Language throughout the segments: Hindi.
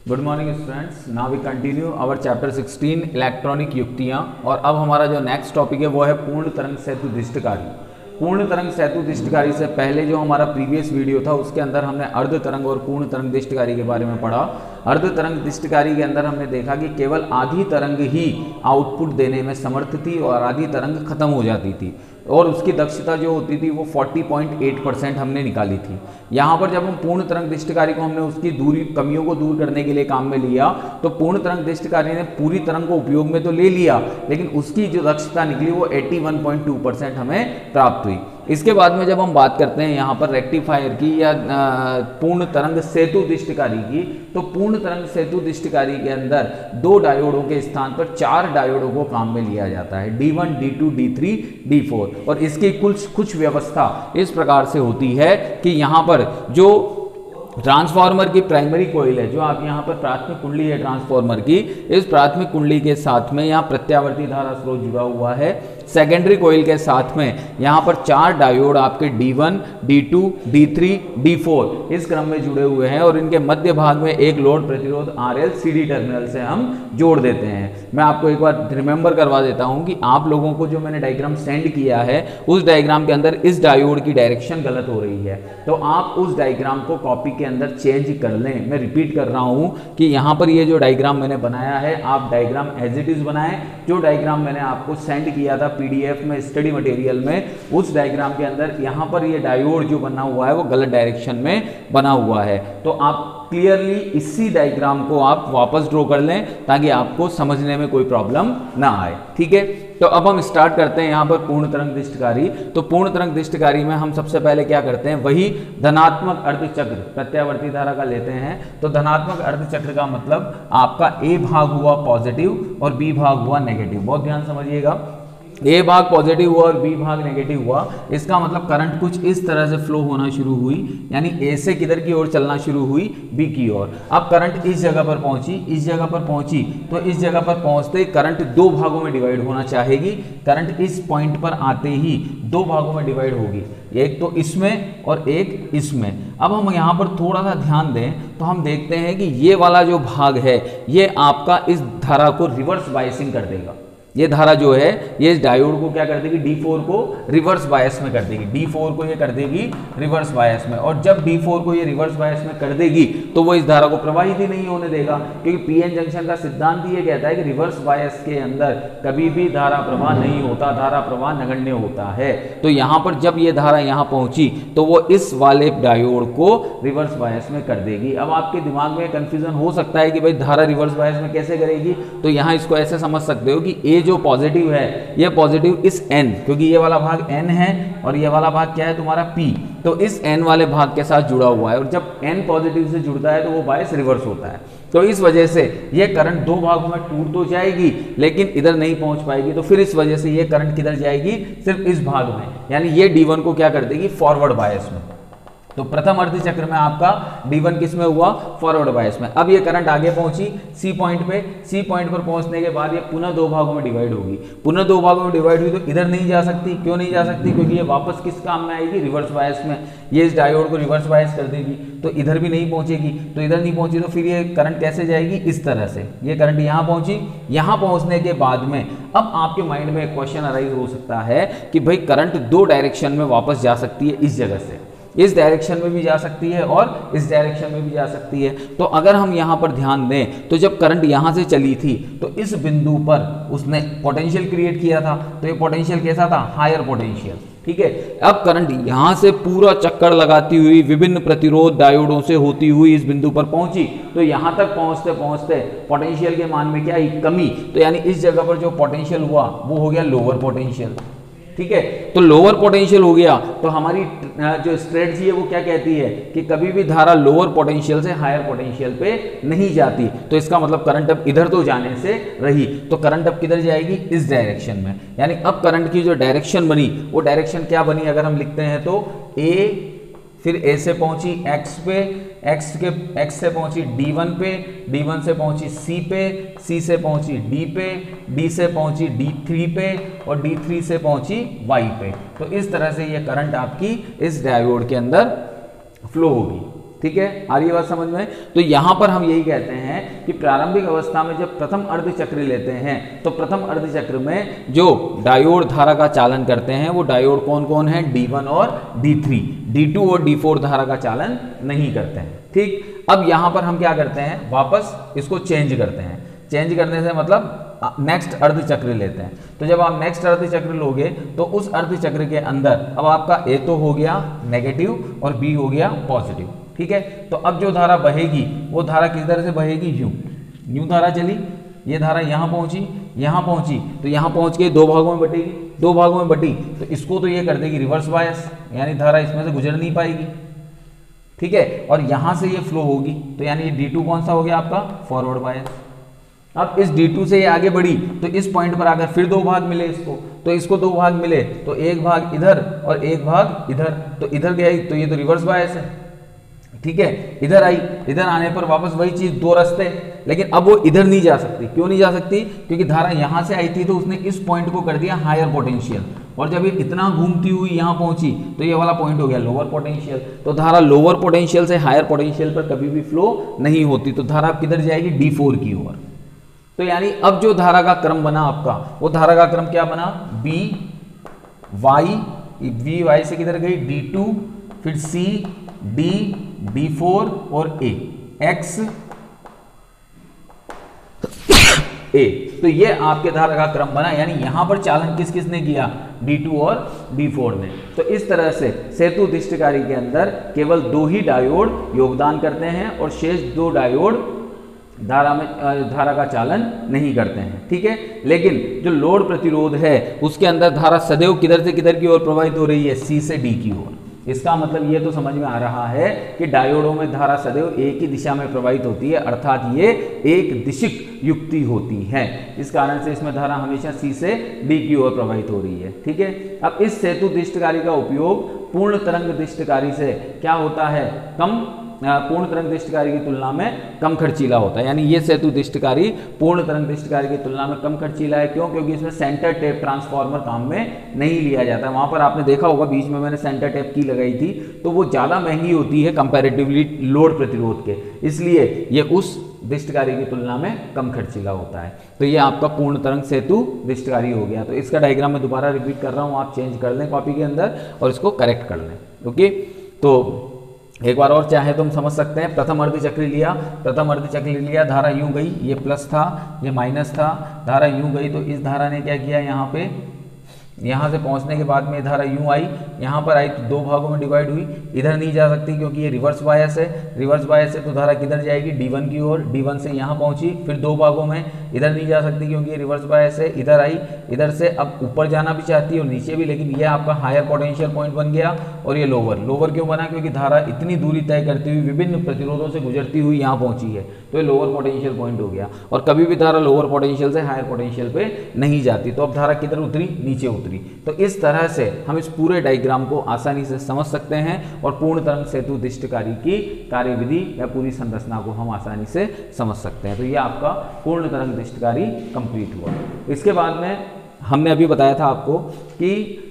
Good morning students, now we continue our chapter 16 electronic युक्तियाँ। और अब हमारा जो नेक्स्ट टॉपिक है वो है पूर्ण तरंग सेतुदिष्टकारी। पूर्ण तरंग सेतुदिष्टकारी से पहले जो हमारा प्रीवियस वीडियो था उसके अंदर हमने अर्ध तरंग और पूर्ण तरंग दिष्टकारी के बारे में पढ़ा। अर्ध तरंग दिष्टकारी के अंदर हमने देखा कि केवल आधी तरंग ही आउटपुट देने में समर्थ थी और आधी तरंग खत्म हो जाती थी और उसकी दक्षता जो होती थी वो 40.8% हमने निकाली थी। यहाँ पर जब हम पूर्ण तरंग दिष्टकारी को हमने उसकी कमियों को दूर करने के लिए काम में लिया तो पूर्ण तरंग दिष्टकारी ने पूरी तरंग को उपयोग में तो ले लिया, लेकिन उसकी जो दक्षता निकली वो 81.2% हमें प्राप्त हुई। इसके बाद में जब हम बात करते हैं यहाँ पर रेक्टिफायर की या पूर्ण तरंग सेतुदिष्टकारी की, तो पूर्ण तरंग सेतुदिष्टकारी के अंदर 2 डायोडों के स्थान पर 4 डायोडों को काम में लिया जाता है, D1, D2, D3, D4। और इसकी कुछ व्यवस्था इस प्रकार से होती है कि यहाँ पर जो ट्रांसफार्मर की प्राइमरी कॉइल है, जो आप यहाँ पर प्राथमिक कुंडली है ट्रांसफार्मर की, इस प्राथमिक कुंडली के साथ में यहाँ प्रत्यावर्ती धारा स्रोत जुड़ा हुआ है। सेकेंडरी कॉइल के साथ में यहाँ पर 4 डायोड आपके D1, D2, D3, D4 इस क्रम में जुड़े हुए हैं और इनके मध्य भाग में एक लोड प्रतिरोध RL CD टर्मिनल से हम जोड़ देते हैं। मैं आपको एक बार रिमेंबर करवा देता हूँ कि आप लोगों को जो मैंने डायग्राम सेंड किया है उस डायग्राम के अंदर इस डायोड की डायरेक्शन गलत हो रही है, तो आप उस डायग्राम को कॉपी के अंदर चेंज कर लें। मैं रिपीट कर रहा हूँ कि यहाँ पर ये जो डायग्राम मैंने बनाया है आप डायग्राम एज इट इज बनाएं। जो डायग्राम मैंने आपको सेंड किया था PDF में स्टडी मटेरियल में, उस डायग्राम के अंदर यहाँ पर ये डायोड जो बना हुआ है वो गलत डायरेक्शन में बना हुआ है, तो आप क्लियरली इसी डायग्राम को आप वापस ड्रॉ कर लें ताकि आपको समझने में कोई प्रॉब्लम ना आए। ठीक है, तो अब हम स्टार्ट करते हैं यहाँ पर पूर्ण तरंग दिष्टकारी। तो पूर्ण तरंग दिष्टकारी में हम सबसे पहले क्या करते हैं, वही धनात्मक अर्धचक्र प्रत्यावर्ती धारा का लेते हैं। तो धनात्मक अर्धचक्र का मतलब आपका A भाग हुआ पॉजिटिव और B भाग हुआ नेगेटिव। बहुत ध्यान समझिएगा, A भाग पॉजिटिव हुआ और B भाग नेगेटिव हुआ, इसका मतलब करंट कुछ इस तरह से फ्लो होना शुरू हुई, यानी A से किधर की ओर चलना शुरू हुई, B की ओर। अब करंट इस जगह पर पहुंची, इस जगह पर पहुंची, तो इस जगह पर पहुंचते करंट 2 भागों में डिवाइड होना चाहेगी। करंट इस पॉइंट पर आते ही 2 भागों में डिवाइड होगी, एक तो इसमें और एक इसमें। अब हम यहाँ पर थोड़ा सा ध्यान दें तो हम देखते हैं कि ये वाला जो भाग है ये आपका इस धारा को रिवर्स बायसिंग कर देगा। ये धारा जो है ये इस डायोड को क्या कर देगी, D4 को रिवर्स बायस में कर देगी। D4 को ये कर देगी रिवर्स बायस में, और जब D4 को ये रिवर्स बायस में कर देगी तो वो इस धारा को प्रवाहित ही नहीं होने देगा, क्योंकि पीएन जंक्शन का सिद्धांत ये कहता है कि रिवर्स बायस के अंदर कभी भी धारा प्रवाह नहीं होता, धारा प्रवाह नगण्य होता है। तो यहाँ पर जब ये धारा यहाँ पहुंची तो वो इस वाले डायोड को रिवर्स बायस में कर देगी। अब आपके दिमाग में कंफ्यूजन हो सकता है कि भाई धारा रिवर्स बायस में कैसे करेगी, तो यहाँ इसको ऐसे समझ सकते हो कि जो पॉजिटिव है ये पॉजिटिव इस N, क्योंकि ये वाला भाग N है और ये वाला भाग क्या है तुम्हारा P, तो इस N वाले भाग के साथ जुड़ा हुआ है और जब N पॉजिटिव से जुड़ता है तो वो बायस रिवर्स होता है। तो इस वजह से ये करंट 2 भागों में टूट तो जाएगी लेकिन इधर नहीं पहुंच पाएगी, तो फिर इस वजह से ये करंट किधर जाएगी, सिर्फ इस भाग में, यानी ये D1 को क्या कर देगी, फॉरवर्ड बायस में। तो प्रथम अर्ध चक्र में आपका D1 किस में हुआ, फॉरवर्ड बायस में। अब ये करंट आगे पहुंची C पॉइंट पे, C पॉइंट पर पहुंचने के बाद ये पुनः 2 भागों में डिवाइड होगी। पुनः 2 भागों में डिवाइड हुई तो इधर नहीं जा सकती। क्यों नहीं जा सकती, क्योंकि ये वापस किस काम में आएगी, रिवर्स बायस में। ये इस डायोड को रिवर्स बायस कर देगी तो इधर भी नहीं पहुंचेगी, तो इधर नहीं पहुंची तो फिर ये करंट कैसे जाएगी, इस तरह से। ये करंट यहाँ पहुंची, यहाँ पहुंचने के बाद में अब आपके माइंड में एक क्वेश्चन अराइज हो सकता है कि भाई करंट 2 डायरेक्शन में वापस जा सकती है, इस जगह से इस डायरेक्शन में भी जा सकती है और इस डायरेक्शन में भी जा सकती है। तो अगर हम यहाँ पर ध्यान दें तो जब करंट यहाँ से चली थी तो इस बिंदु पर उसने पोटेंशियल क्रिएट किया था, तो ये पोटेंशियल कैसा था, हायर पोटेंशियल। ठीक है, अब करंट यहाँ से पूरा चक्कर लगाती हुई विभिन्न प्रतिरोध डायोडों से होती हुई इस बिंदु पर पहुंची, तो यहाँ तक पहुंचते पहुंचते पोटेंशियल के मान में क्या आई, कमी। तो यानी इस जगह पर जो पोटेंशियल हुआ वो हो गया लोअर पोटेंशियल। ठीक है, तो लोअर पोटेंशियल हो गया तो हमारी जो स्ट्रेटजी है वो क्या कहती है कि कभी भी धारा लोअर पोटेंशियल से हायर पोटेंशियल पे नहीं जाती। तो इसका मतलब करंट अब इधर तो जाने से रही, तो करंट अब किधर जाएगी, इस डायरेक्शन में। यानी अब करंट की जो डायरेक्शन बनी वो डायरेक्शन क्या बनी, अगर हम लिखते हैं तो A, फिर A से पहुंची X पे, X से पहुंची D1 पे, D1 से पहुंची C पे, C से पहुंची D पे, D से पहुंची D3 पे और D3 से पहुंची Y पे। तो इस तरह से ये करंट आपकी इस डायोड के अंदर फ्लो होगी। ठीक है, आ रही है बात समझ में। तो यहां पर हम यही कहते हैं कि प्रारंभिक अवस्था में जब प्रथम अर्धचक्र लेते हैं तो प्रथम अर्धचक्र में जो डायोड धारा का चालन करते हैं वो डायोड कौन कौन है, D1 और D3, D2 और D4 धारा का चालन नहीं करते हैं। ठीक, अब यहां पर हम क्या करते हैं, वापस इसको चेंज करते हैं। चेंज करने से मतलब नेक्स्ट अर्धचक्र लेते हैं। तो जब आप नेक्स्ट अर्धचक्र लोगे तो उस अर्धचक्र के अंदर अब आपका A तो हो गया नेगेटिव और B हो गया पॉजिटिव, ठीक है। तो अब जो धारा बहेगी वो धारा किधर से बहेगी, यूं धारा चली, ये धारा यहाँ पहुंची, तो यहाँ पहुंच के दो भागों में बटेगी, दो भागों में बटी तो इसको तो ये कर देगी रिवर्स बायस, यानी धारा इसमें से गुजर नहीं पाएगी, ठीक है। और यहां से ये फ्लो होगी तो यानी D2 कौन सा हो गया आपका, फॉरवर्ड बायस। अब इस D2 से ये आगे बढ़ी तो इस पॉइंट पर आकर फिर दो भाग मिले इसको, तो इसको दो भाग मिले तो एक भाग इधर और एक भाग इधर, तो इधर गया तो ये तो रिवर्स बायस है, ठीक है। इधर आई, इधर आने पर वापस वही चीज, दो रास्ते, लेकिन अब वो इधर नहीं जा सकती। क्यों नहीं जा सकती, क्योंकि धारा यहां से आई थी तो उसने इस पॉइंट को कर दिया हायर पोटेंशियल, और जब ये इतना घूमती हुई यहां पहुंची तो ये वाला पॉइंट हो गया लोअर पोटेंशियल। तो धारा लोअर पोटेंशियल से हायर पोटेंशियल पर कभी भी फ्लो नहीं होती, तो धारा किधर जाएगी, D4 की ओर। तो यानी अब जो धारा का क्रम बना आपका, वो धारा का क्रम क्या बना, बी वाई से किधर गई, D2, फिर C, D, D4 और A, X, A। तो ये आपके धारा का क्रम बना, यानी यहां पर चालन किस किसने किया, D2 और D4 ने। तो इस तरह से सेतु दिष्टकारी के अंदर केवल दो ही डायोड योगदान करते हैं और शेष दो डायोड धारा का चालन नहीं करते हैं, ठीक है। लेकिन जो लोड प्रतिरोध है उसके अंदर धारा सदैव किधर से किधर की ओर प्रवाहित हो रही है, C से D की ओर। इसका मतलब ये तो समझ में आ रहा है कि डायोडों में धारा सदैव एक ही दिशा में प्रवाहित होती है, अर्थात ये एक दिशिक युक्ति होती है। इस कारण से इसमें धारा हमेशा C से D की ओर प्रवाहित हो रही है, ठीक है। अब इस सेतु दिष्टकारी का उपयोग पूर्ण तरंग दिष्टकारी से क्या होता है, कम पूर्ण तरंग दिष्टकारी की तुलना में कम खर्चीला होता है। यानी ये सेतु दिष्टकारी पूर्ण तरंग दिष्टकारी की तुलना में कम खर्चीला है। क्यों, क्योंकि इसमें सेंटर टेप ट्रांसफार्मर काम में नहीं लिया जाता। वहां पर आपने देखा होगा बीच में मैंने सेंटर टेप की लगाई थी, तो वो ज़्यादा महंगी होती है कंपैरेटिवली लोड प्रतिरोध के, इसलिए ये उस दिष्टकारी की तुलना में कम खर्चीला होता है। तो ये आपका पूर्ण तरंग सेतु दिष्टकारी हो गया। तो इसका डायग्राम मैं दोबारा रिपीट कर रहा हूँ, आप चेंज कर लें कॉपी के अंदर और इसको करेक्ट कर लें, ओके। तो एक बार और चाहे तो हम समझ सकते हैं, प्रथम अर्धचक्र लिया, प्रथम अर्धचक्र लिया, धारा यूं गई, ये प्लस था ये माइनस था, धारा यूं गई तो इस धारा ने क्या किया, यहाँ पे यहाँ से पहुँचने के बाद में धारा यूं आई, यहाँ पर आई तो दो भागों में डिवाइड हुई, इधर नहीं जा सकती क्योंकि ये रिवर्स बायस है, रिवर्स बायस है तो धारा किधर जाएगी, D1 की ओर, D1 से यहाँ पहुँची, फिर दो भागों में, इधर नहीं जा सकती क्योंकि ये रिवर्स बायस है, इधर आई, इधर से अब ऊपर जाना भी चाहती है और नीचे भी, लेकिन ये आपका हायर पोटेंशियल पॉइंट बन गया। और ये लोअर क्यों बना, क्योंकि धारा इतनी दूरी तय करती हुई विभिन्न प्रतिरोधों से गुजरती हुई यहाँ पहुँची है, तो ये लोअर पोटेंशियल पॉइंट हो गया। और कभी भी धारा लोअर पोटेंशियल से हायर पोटेंशियल पे नहीं जाती, तो अब धारा किधर उतरी, नीचे उतरी। तो इस तरह से हम इस पूरे डायग्राम को आसानी से समझ सकते हैं और पूर्ण तरंग सेतु दिष्टकारी की कार्यविधि या पूरी संरचना को हम आसानी से समझ सकते हैं। तो ये आपका पूर्ण तरंग दिष्टकारी कंप्लीट हुआ। इसके बाद में हमने अभी बताया था आपको कि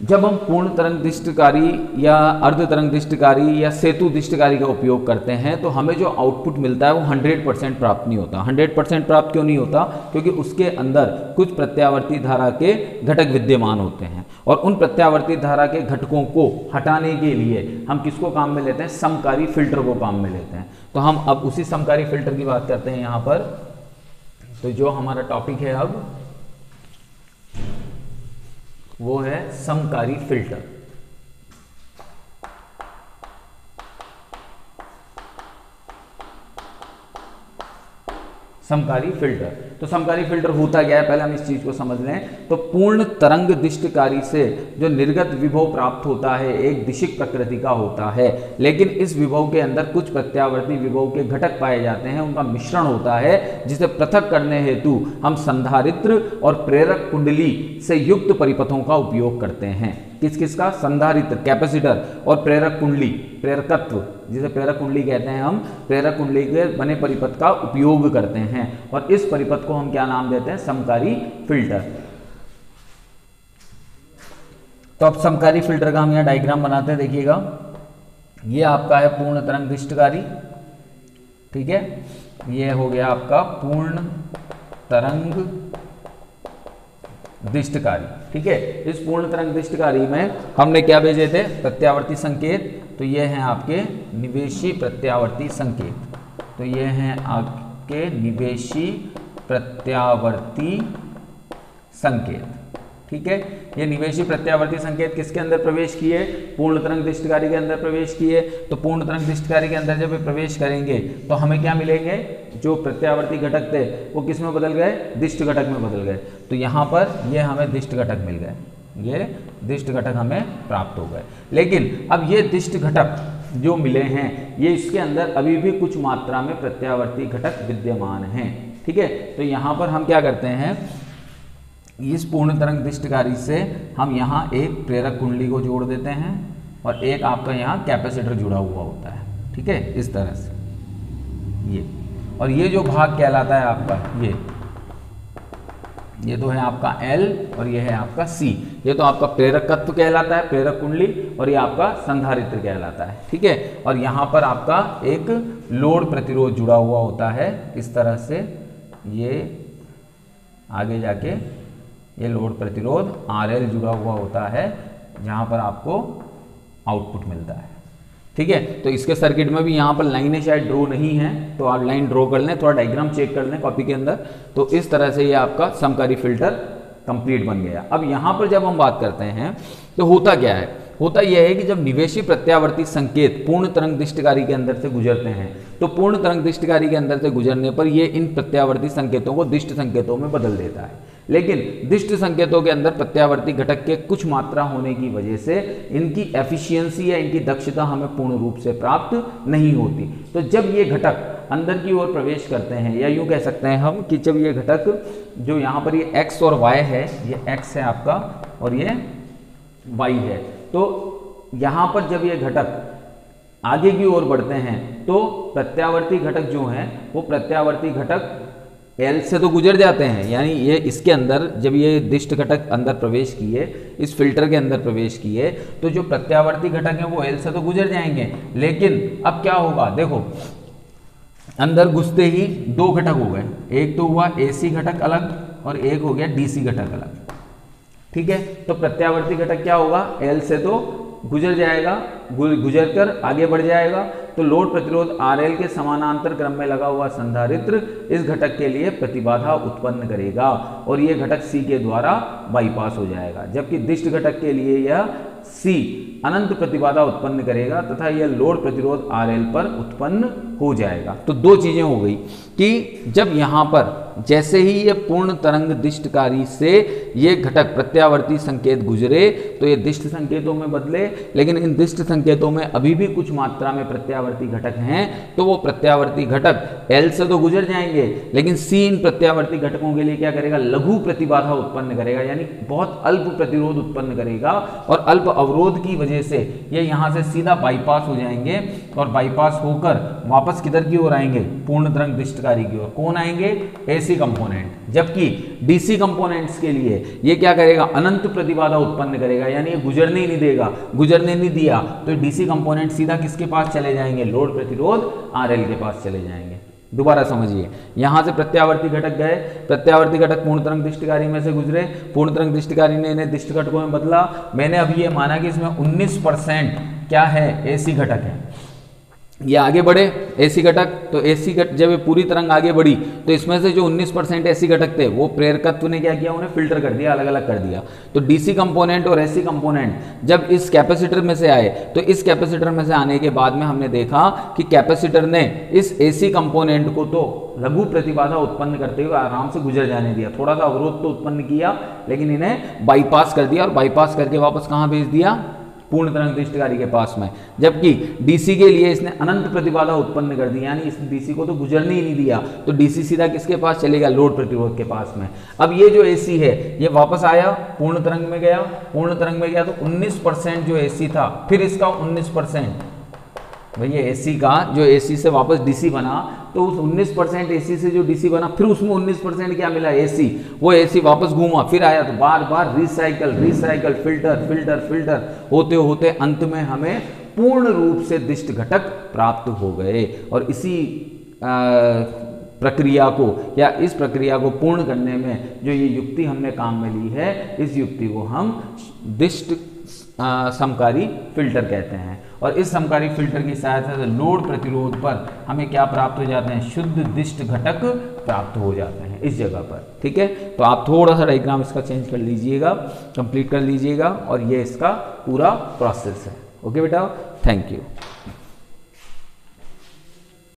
जब हम पूर्ण तरंग दिष्टकारी या अर्ध तरंग दिष्टकारी या सेतु दिष्टकारी का उपयोग करते हैं तो हमें जो आउटपुट मिलता है वो 100% प्राप्त नहीं होता। 100% प्राप्त क्यों नहीं होता, क्योंकि उसके अंदर कुछ प्रत्यावर्ती धारा के घटक विद्यमान होते हैं और उन प्रत्यावर्ती धारा के घटकों को हटाने के लिए हम किसको काम में लेते हैं, समकारी फिल्टर को काम में लेते हैं। तो हम अब उसी समकारी फिल्टर की बात करते हैं यहाँ पर। तो जो हमारा टॉपिक है अब वो है समकारी फिल्टर। समकारी फिल्टर, तो समकारी फिल्टर होता क्या है, पहले हम इस चीज को समझ लें। तो पूर्ण तरंग दिष्टकारी से जो निर्गत विभव प्राप्त होता है एक दिशिक प्रकृति का होता है, लेकिन इस विभव के अंदर कुछ प्रत्यावर्ती विभव के घटक पाए जाते हैं, उनका मिश्रण होता है, जिसे पृथक करने हेतु हम संधारित्र और प्रेरक कुंडली से युक्त परिपथों का उपयोग करते हैं। किस किस का, संधारित्र कैपेसिटर और प्रेरक कुंडली, प्रेरकत्व जिसे प्रेरक कुंडली कहते हैं, हम प्रेरक कुंडली के बने परिपथ का उपयोग करते हैं और इस परिपथ को हम क्या नाम देते हैं, समकारी फिल्टर। तो अब समकारी फिल्टर का हम यहाँ डायग्राम बनाते हैं, देखिएगा। ये आपका है पूर्ण तरंग दृष्टिकारी, ठीक है। ये हो गया आपका पूर्ण तरंग दृष्टिकारी, ठीक है। इस पूर्ण तरंग दृष्टिकारी में हमने क्या भेजे थे? प्रत्यावर्ती संकेत। तो ये हैं आपके निवेशी प्रत्यावर्ती संकेत। तो ये हैं आपके निवेशी प्रत्यावर्ती संकेत, ठीक है। ये निवेशी प्रत्यावर्ती संकेत किसके अंदर प्रवेश किए? पूर्ण तरंग दृष्टिकारी के अंदर प्रवेश किए। तो पूर्ण तरंग दृष्टिकारी के अंदर जब ये प्रवेश करेंगे तो हमें क्या मिलेंगे? जो प्रत्यावर्ती घटक थे वो किस में बदल गए? दिष्ट घटक में बदल गए। तो यहाँ पर ये हमें दिष्ट घटक मिल गए, ये दिष्ट घटक हमें प्राप्त हो गए। लेकिन अब ये दिष्ट घटक जो मिले हैं ये इसके अंदर अभी भी कुछ मात्रा में प्रत्यावर्ती घटक विद्यमान हैं, ठीक है। तो यहाँ पर हम क्या करते हैं? इस पूर्ण तरंग दृष्टिकारी से हम यहाँ एक प्रेरक कुंडली को जोड़ देते हैं और एक आपका यहाँ कैपेसिटर जुड़ा हुआ होता है, ठीक है, इस तरह से ये। और ये जो भाग कहलाता है आपका ये तो है आपका L और ये है आपका C। ये तो आपका प्रेरकत्व कहलाता है, प्रेरक कुंडली, और ये आपका संधारित्र कहलाता है, ठीक है। और यहाँ पर आपका एक लोड प्रतिरोध जुड़ा हुआ होता है इस तरह से, ये आगे जाके ये लोड प्रतिरोध RL जुड़ा हुआ होता है जहाँ पर आपको आउटपुट मिलता है, ठीक है। तो इसके सर्किट में भी यहाँ पर लाइनें शायद ड्रॉ नहीं है, तो आप लाइन ड्रॉ कर लें, थोड़ा डायग्राम चेक कर लें कॉपी के अंदर। तो इस तरह से ये आपका समकारी फिल्टर कंप्लीट बन गया। अब यहाँ पर जब हम बात करते हैं तो होता क्या है? होता यह है कि जब निवेशी प्रत्यावर्ती संकेत पूर्ण तरंग दृष्टिकारी के अंदर से गुजरते हैं तो पूर्ण तरंग दृष्टिकारी के अंदर से गुजरने पर ये इन प्रत्यावर्ती संकेतों को दिष्ट संकेतों में बदल देता है। लेकिन दिष्ट संकेतों के अंदर प्रत्यावर्ती घटक के कुछ मात्रा होने की वजह से इनकी एफिशिएंसी या इनकी दक्षता हमें पूर्ण रूप से प्राप्त नहीं होती। तो जब ये घटक अंदर की ओर प्रवेश करते हैं, या यूं कह सकते हैं हम कि जब ये घटक जो यहाँ पर ये x और y है, ये x है आपका और ये y है, तो यहाँ पर जब ये घटक आगे की ओर बढ़ते हैं तो प्रत्यावर्ती घटक जो हैं वो प्रत्यावर्ती घटक L से तो गुजर जाते हैं, यानी ये इसके अंदर जब ये दिष्ट घटक अंदर प्रवेश किए, इस फिल्टर के अंदर प्रवेश किए, तो जो प्रत्यावर्ती घटक हैं वो L से तो गुजर जाएंगे। लेकिन अब क्या होगा? देखो अंदर घुसते ही दो घटक हो गए, एक तो हुआ AC घटक अलग और एक हो गया DC घटक अलग, ठीक है। तो प्रत्यावर्ती घटक क्या होगा? L से तो गुजर जाएगा, गुजर कर आगे बढ़ जाएगा। तो लोड प्रतिरोध RL के समानांतर क्रम में लगा हुआ संधारित्र इस घटक के लिए प्रतिबाधा उत्पन्न करेगा और ये घटक C के द्वारा बाईपास हो जाएगा, जबकि दिष्ट घटक के लिए यह C अनंत प्रतिबाधा उत्पन्न करेगा तथा यह लोड प्रतिरोध RL पर उत्पन्न हो जाएगा। तो दो चीजें हो गई कि जब यहाँ पर जैसे ही ये पूर्ण तरंग दृष्टिकारी से ये घटक प्रत्यावर्ती संकेत गुजरे तो ये दिष्ट संकेतों में बदले, लेकिन इन दिष्ट संकेतों में अभी भी कुछ मात्रा में प्रत्यावर्ती घटक हैं, तो वो प्रत्यावर्ती घटक L से तो गुजर जाएंगे, लेकिन C इन प्रत्यावर्ती घटकों के लिए क्या करेगा? लघु प्रतिबाधा उत्पन्न करेगा, यानी बहुत अल्प प्रतिरोध उत्पन्न करेगा और अल्प अवरोध की वजह से ये यहाँ से सीधा बाईपास हो जाएंगे और बाईपास होकर वापस किधर की ओर आएंगे? पूर्ण तरंग दृष्टिकारी की ओर। कौन आएंगे? AC component. जबकि DC कंपोनेंट्स के लिए ये क्या करेगा? अनंत प्रतिबाधा उत्पन्न करेगा, यानी ये गुजरने ही नहीं देगा। गुजरने नहीं दिया तो DC कंपोनेंट सीधा किसके पास चले जाएंगे? लोड प्रतिरोध RL के पास चले जाएंगे। दोबारा समझिए, यहां से प्रत्यावर्ती घटक गए, प्रत्यावर्ती घटक पूर्ण तरंग दृष्टिकारी में से गुजरे, पूर्ण तरंग दृष्टिकारी ने इन्हें दिष्ट घटकों में बदला। मैंने अभी ये माना कि इसमें 19% क्या है? AC घटक है। ये आगे बढ़े AC घटक, तो AC घटक जब ये पूरी तरंग आगे बढ़ी तो इसमें से जो 19% AC घटक थे वो प्रेरकत्व ने क्या किया? उन्हें फिल्टर कर दिया, अलग अलग कर दिया। तो DC कंपोनेंट और AC कंपोनेंट जब इस कैपेसिटर में से आए तो इस कैपेसिटर में से आने के बाद में हमने देखा कि कैपेसिटर ने इस AC कंपोनेंट को तो लघु प्रतिबाधा उत्पन्न करते हुए आराम से गुजर जाने दिया। थोड़ा सा अवरोध तो उत्पन्न किया, लेकिन इन्हें बाईपास कर दिया और बाईपास करके वापस कहाँ भेज दिया? पूर्ण तरंग दृष्टिकारी के पास में। जबकि DC के लिए इसने अनंत प्रतिबाधा उत्पन्न कर दी, यानी इस DC को तो गुजरने ही नहीं दिया, तो DC सीधा किसके पास चलेगा? लोड प्रतिरोध के पास में। अब ये जो AC है ये वापस आया, पूर्ण तरंग में गया, पूर्ण तरंग में गया तो 19% जो AC था, फिर इसका 19% भैया AC का जो AC से वापस DC बना, तो उस 19% AC से जो DC बना फिर उसमें 19% क्या मिला? AC। वो AC वापस घूमा, फिर आया, तो बार बार recycle recycle filter filter filter होते होते अंत में हमें पूर्ण रूप से दिष्ट घटक प्राप्त हो गए। और इसी प्रक्रिया को या इस प्रक्रिया को पूर्ण करने में जो ये युक्ति हमने काम में ली है, इस युक्ति को हम दिष्ट समकारी फिल्टर कहते हैं। और इस समकारी फिल्टर की सहायता से लोड प्रतिरोध पर हमें क्या प्राप्त हो जाते हैं, शुद्ध दिष्ट घटक प्राप्त हो जाते हैं इस जगह पर। ठीक है, तो आप थोड़ा सा डायग्राम इसका चेंज कर लीजिएगा, कंप्लीट कर लीजिएगा, और ये इसका पूरा प्रोसेस है। ओके बेटा, थैंक यू।